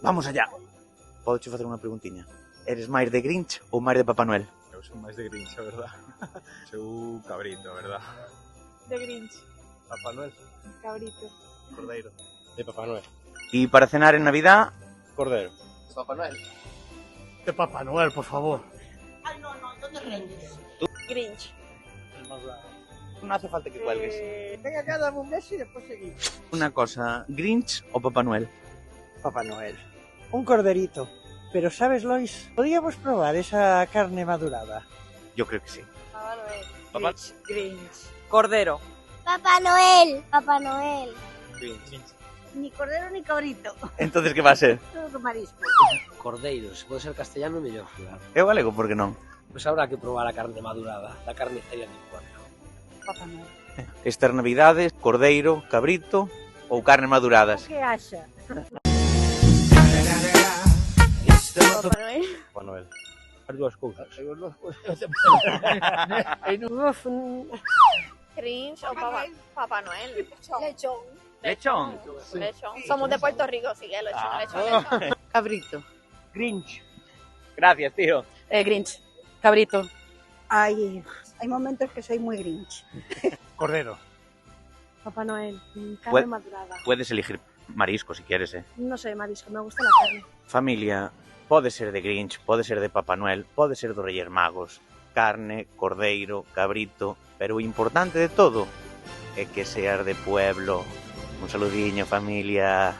Vamos allá. Podo che facer unha preguntiña? Eres máis de Grinch ou máis de Papá Noel? Eu son máis de Grinch, a verdad. Seu cabrito, a verdad. De Grinch. Papá Noel, Cabrito. Cordeiro. De Papá Noel. E para cenar en Navidad, Cordero. De Papá Noel. De Papá Noel, por favor. Grinch. non hace falta que cuelgues. Venga, cada un beso y después seguimos. Una cosa, Grinch ou Papá Noel? Papá Noel. Un corderito. Pero, ¿sabes, Lois? Podríamos probar esa carne madurada. Yo creo que sí. Papá Noel. Papá- Grinch. Cordero. Papá Noel. Papá Noel. Grinch. Ni cordero ni cabrito. Entonces, que va a ser? Todo con marisco. Cordeiros, se pode ser castellano mellor, claro. Eu galego, por que non? Pois habrá que probar a carne madurada, da carnicería de Puerto. Papá Noel. Estas Navidades, cordeiro, cabrito ou carne maduradas. Que haxa. Papá Noel. Papá Noel. As dúas cousas. Uf, Grinch o Papá Noel. Lechón. Lechón. Lechón. Somos de Puerto Rico, sí, lechón. Cabrito. Grinch. Gracias, tío. Grinch. Cabrito. Ay, hay momentos que soy muy Grinch. Cordero. Papá Noel. Carne Pues- madurada. Puedes elegir marisco si quieres, No sé, marisco, me gusta la carne. Familia, pode ser de Grinch, pode ser de Papá Noel, pode ser dos Reyes Magos, carne, cordeiro, cabrito, pero o importante de todo é que seas de pueblo. Un saludiño, familia.